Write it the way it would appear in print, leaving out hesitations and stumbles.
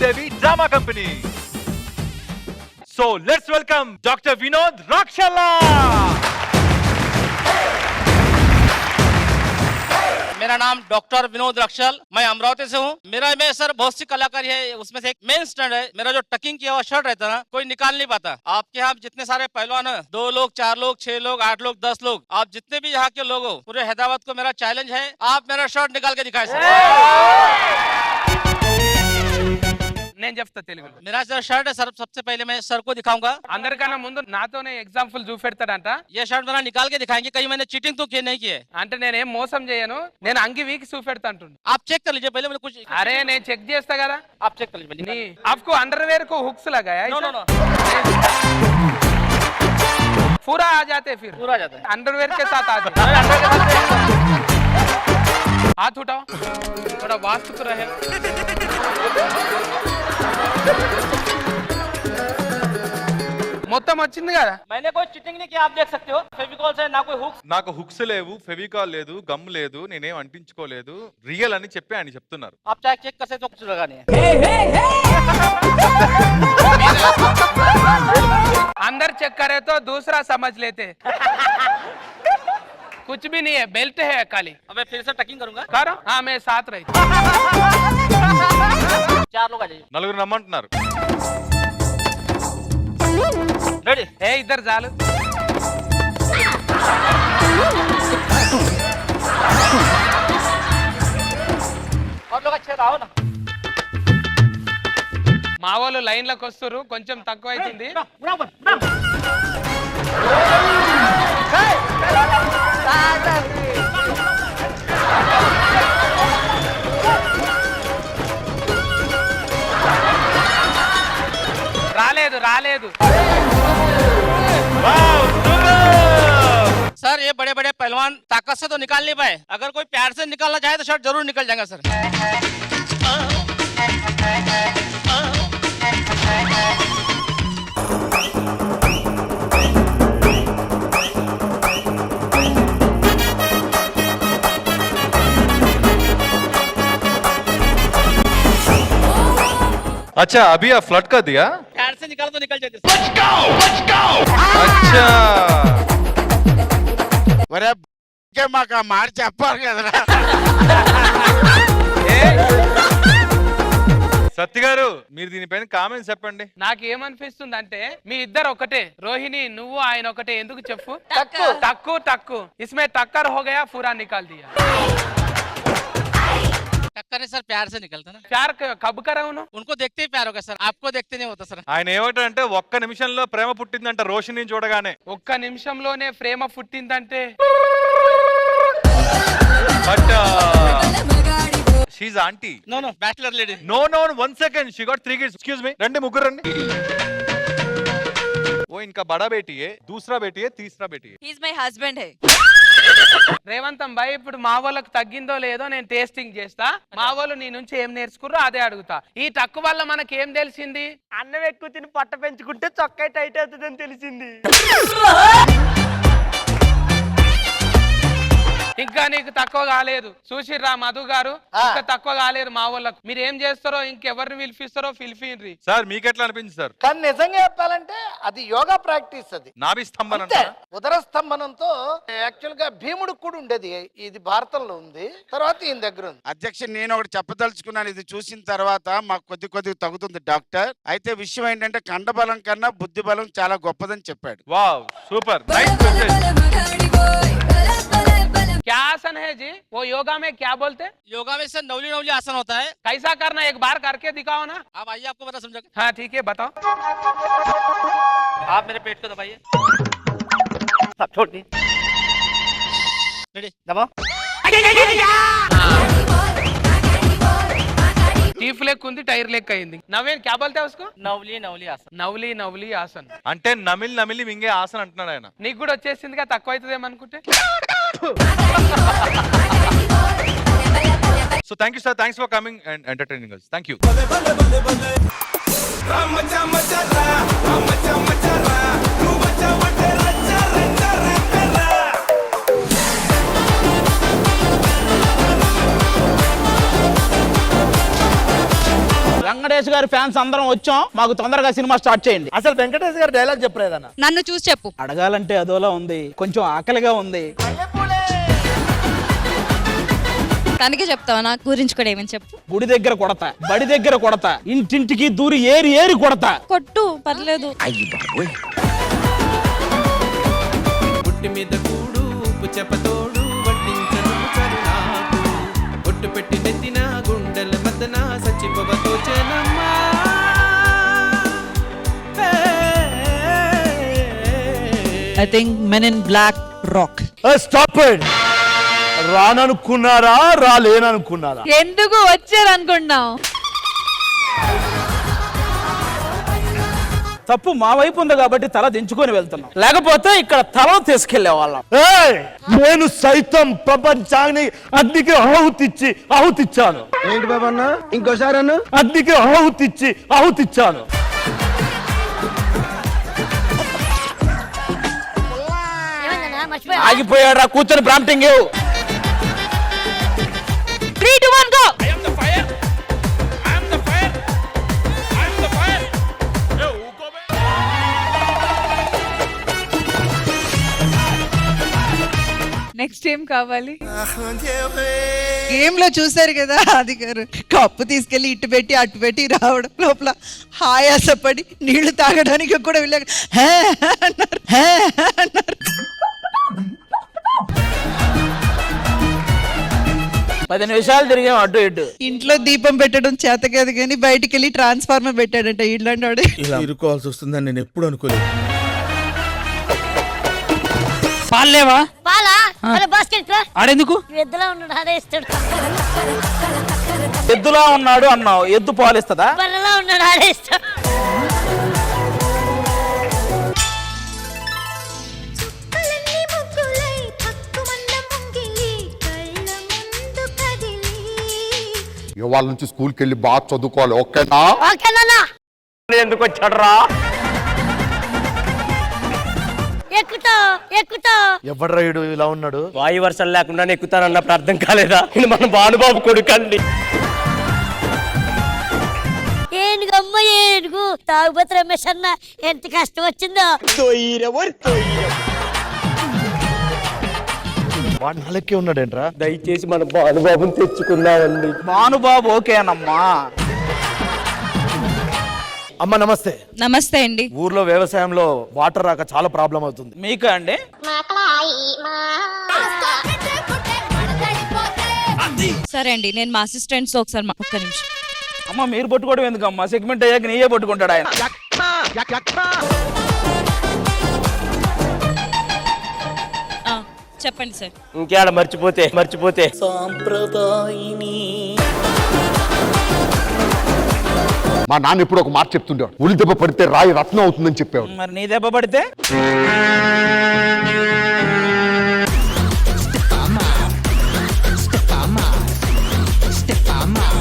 Devi Drama Company. So let's welcome Dr. Vinod Rakshalla. मेरा नाम doctor Vinod रक्षल, मैं अमरावती से हूँ। मेरा में सर बहुत सी कलाकारी है, उसमें से एक मेन स्टैंड है। मेरा जो टकिंग किया हुआ शर्ट रहता है ना, कोई निकाल नहीं पाता। आपके यहाँ जितने सारे पहलवान है, 2 लोग 4 लोग 6 लोग 8 लोग 10 लोग, आप जितने भी यहाँ के लोग हो, पूरे हैदराबाद को मेरा चैलेंज है, आप मेरा शर्ट निकाल के दिखाए सर। నేను చెప్తా తెలుగులో. मेरा जो शर्ट है सर, सबसे पहले मैं सर को दिखाऊंगा। అందరికన్నా ముందు నాతోనే ఎగ్జాంపుల్ చూపెడతాడంట. ये शर्ट मेरा निकाल के दिखाएंगे, कहीं मैंने चीटिंग तो नहीं की है। అంటే నేనేం మోసం చేయను, నేను అంగి వీకి చూపెడతా అంటుండు. आप चेक कर लीजिए पहले, मैंने कुछ అరే నేను చెక్ చేస్తా కదా. आप चेक कर लीजिए। नी आपको अंडरवेयर को हुक्स लगाया है? नो नो नो, पूरा आ जाते फिर पूरा आ जाता है। अंडरवेयर के साथ आ जाते. हाथ उठाओ, थोड़ा वास्तु तो रहे. మొత్తం వచ్చింది కదా. मैंने कोई चीटिंग नहीं किया, आप देख सकते हो। फेविकॉल से ना कोई हुक्स, నాకు హుక్స్ లేవు, ఫెవికాల్ లేదు, గమ్ లేదు, నేనేం అంటించుకోలేదు, రియల్ అని చెప్పి ఆయన చెప్తున్నారు. आप चाहे चेक कर सकते हो, कुछ लगा नहीं है। अंदर चेक करे तो दूसरा समझ लेते. कुछ भी नहीं है, बेल्ट है खाली. अबे फिर से टकिंग करूंगा। करो. हाँ मैं साथ रही. 4 लोग आ जाइए। నలుగురు నమ్మంటున్నారు. रेडी? ఏ ఇద్దరు చాలు. और लोग अच्छे रहो ना। మా వాళ్ళు లైన్లకు వస్తారు, కొంచెం తక్కువ అవుతుంది. రాలేదు రాలేదు. सर ये बड़े बड़े पहलवान ताकत से तो निकाल नहीं पाए, अगर कोई प्यार से निकालना चाहे तो शर्ट जरूर निकल जाएगा सर। अच्छा अभी आप फ्लड कर दिया? प्यार से निकालो तो निकल जाते। अच्छा మాకు ఆ మాట చెప్పాలి కదరా. సత్య గారు మీరు దీనిపైన కామెంట్స్ చెప్పండి. నాకు ఏమనిపిస్తుంది అంటే మీ ఇద్దరు ఒకటే. రోహిణి నువ్వు ఆయన ఒకటే, ఎందుకు చెప్పు? టక్కు టక్కు ఇస్మే టక్కర్ హో గయా, పూరా నికాల్ దియా. टक्कर है सर, प्यार से निकलता ना। प्यार कब करा उनको देखते ही प्यार होगा सर, आपको देखते नहीं होता सर। ఆయన ఏమంటారంటే ఒక్క నిమిషంలో ప్రేమ పుట్టిందంట రోషిని చూడగానే. ఒక్క నిమిషంలోనే ప్రేమ పుట్టిందంటే. But she's aunty. No no, bachelor lady. No no 1 second, she got 3 kids. Excuse me, రండి ముగ్గురు రండి. वो इनका बड़ा बेटी है, दूसरा बेटी है, तीसरा बेटी है. He is my husband है. రేవంతం భాయ్ ఇప్పుడు మా వాళ్ళకి తగ్గిందో లేదో నేను టేస్టింగ్ చేస్తా. మా వాళ్ళు నీ నుంచి ఏం నేర్చుకుర్రో అదే అడుగుతా. ఈ తక్కువ వల్ల మనకి ఏం తెలిసింది? అన్నం ఎక్కువ తిని పొట్ట పెంచుకుంటే చొక్కా టైట్ అవుతుందని తెలిసింది. ఇంకా నీకు తక్కువ కాలేదు. చూసిర్రా మధు గారు, ఇంకా తక్కువ కాలేదు మా వాళ్ళకు. మీరు ఏం చేస్తారో ఇంకెవరిని పిలిపిస్తారో పిలిపిన్రి. సార్ మీకు ఎట్లా అనిపించింది సార్? కానీ నిజంగా చెప్పాలంటే అది యోగా ప్రాక్టీస్. అది నాభి స్తంభన ఉదర స్తంభనంతో యాక్చువల్ గా భీముడికి కూడా ఉండేది. ఇది భారతంలో ఉంది, తర్వాత ఈయన దగ్గర ఉంది. అధ్యక్ష నేను ఒకటి చెప్పదలుచుకున్నాను. ఇది చూసిన తర్వాత మాకు కొద్ది తగ్గుతుంది డాక్టర్. అయితే విషయం ఏంటంటే కండబలం కన్నా బుద్ధి బలం చాలా గొప్పదని చెప్పాడు. Wow super, nice message. क्या आसन है जी? वो योगा में क्या बोलते? योगा में सर नवली नवली आसन होता है। कैसा करना, एक बार करके दिखाओ ना. आप आइए, आपको पता समझा। हाँ ठीक है, बताओ. आप मेरे पेट को दबाइए, छोड़ दी। रेडी, दबाओ। టీఫ్ లెక్క ఉంది, టైర్ లెక్క అయింది. నవీన్ क्या बोलते हैं उसको? नवली नवली आसन। నవలి నవలి ఆసన్ అంటే నమిలి నమిలి మింగే ఆసన అంటున్నాడు ఆయన. నీకు కూడా వచ్చేసిందిగా, తక్కువ అవుతుందేమో అనుకుంటే. So thank you sir, thanks for coming and entertaining us. Thank you. Venkatesh గారి ఫ్యాన్స్ అందరం వచ్చాం, మాకు తొందరగా సినిమా స్టార్ట్ చేయండి. అసలు వెంకటేష్ గారు డైలాగ్ చెప్పలేదన్న. నన్ను చూసి చెప్పు. అడగాలంటే అదోలా ఉంది, కొంచెం ఆకలిగా ఉంది. తనకే చెప్తావా? నాకు గురించి కూడా ఏమని చెప్పు. గుడి దగ్గర కొడతా, బడి దగ్గర కొడతా, ఇంటింటికి దూరి ఏరి ఏరి కొడతా. కొట్టు, పర్లేదు. పుట్టి మీద కూడు ఉప్పు చెప్పతోడు వడ్డించను చరునాకు కొట్టు పెట్టి నెత్తిన గుండెల మద్దన సచ్చిపోవతో చేనమ్మా. I think Men in Black rock. Stop it. రాననుకున్నారా రాలేననుకున్నారా? ఎందుకు వచ్చారు అనుకున్నావు? తప్పు మా వైపు ఉంది కాబట్టి తల దించుకొని వెళ్తున్నాం, లేకపోతే ఇక్కడ తల తీసుకెళ్లే వాళ్ళం. ఏయ్! నేను సైతం ప్రపంచాన్ని అగ్నికి ఆహుతిచ్చాను. ఏంటి బాబా అన్న ఇంకోసారి అన్న అగ్నికి ఆహుతిచ్చాను. ఆగిపోయాడా? కూర్చొని ప్రాంప్టింగ్ ఇవ్వు. 3, 2, 1 go. నెక్స్ట్ ఏం కావాలి? గేమ్ లో చూసారు కదా అది గారు, కప్పు తీసుకెళ్లి ఇటు పెట్టి అటు పెట్టి రావడం, లోపల ఆయాసపడి నీళ్లు తాగడానికి కూడా వెళ్ళాక హే అన్నారు. 10 నిమిషాలు తిరిగాం అటు ఇటు. ఇంట్లో దీపం పెట్టడం చేత కాదు కానీ బయటికి వెళ్ళి ట్రాన్స్ఫార్మర్ పెట్టాడంట ఇట్లాంటి వాడు. ఇలా ఇరుకోవాల్సి వస్తుందని నేను ఎప్పుడు అనుకోలేదు. పాలేవా? పాలా బాస్కెట్ ఆడెందుకు? ఎద్దులా ఉన్నాడు అదే ఇస్తాడు. ఎద్దులా ఉన్నాడు అన్నావు, ఎద్దు పాలిస్తుందా? బర్రెలా ఉన్నాడు అదే ఇస్తాడు. ఇవాళ నుంచి స్కూల్కి వెళ్ళి బాగా చదువుకోవాలి, ఓకేనా? ఓకేనా? ఎందుకు వచ్చాడు రా? ఎక్కుతా ఎవడు రైడు ఇలా ఉన్నాడు? వాయు వర్షం లేకుండా ఎక్కుతానన్నప్పుడు అర్థం కాలేదా? మన భానుబాబు కొడుకండి. ఏనుగమ్మ ఏనుగు తాగుబోతు రమేష్ అన్న ఎంత కష్టం వచ్చిందో. వాడు నాలెక్కే ఉన్నాడేంట్రా? దయచేసి మన భానుబాబుని తెచ్చుకుందామండి. భానుబాబు ఓకేనమ్మా. అమ్మ నమస్తే. నమస్తే అండి. ఊర్లో వ్యవసాయంలో వాటర్ రాక చాలా ప్రాబ్లం అవుతుంది. మీకు అండి? సరే అండి, నేను మా అసిస్టెంట్స్ ఒకసారి ఒక్క నిమిషం. అమ్మ మీరు పట్టుకోవడం ఎందుకమ్మా? సెగ్మెంట్ అయ్యాక నీయే పట్టుకుంటాడు ఆయన. చెప్పండి సార్. ఇంకేడ మర్చిపోతే మా నాన్న ఎప్పుడు ఒక మాట చెప్తుండేవాడు, ఉలి దెబ్బ పడితే రాయి రత్నం అవుతుందని చెప్పేవాడు. మరి నీ దెబ్బ పడితే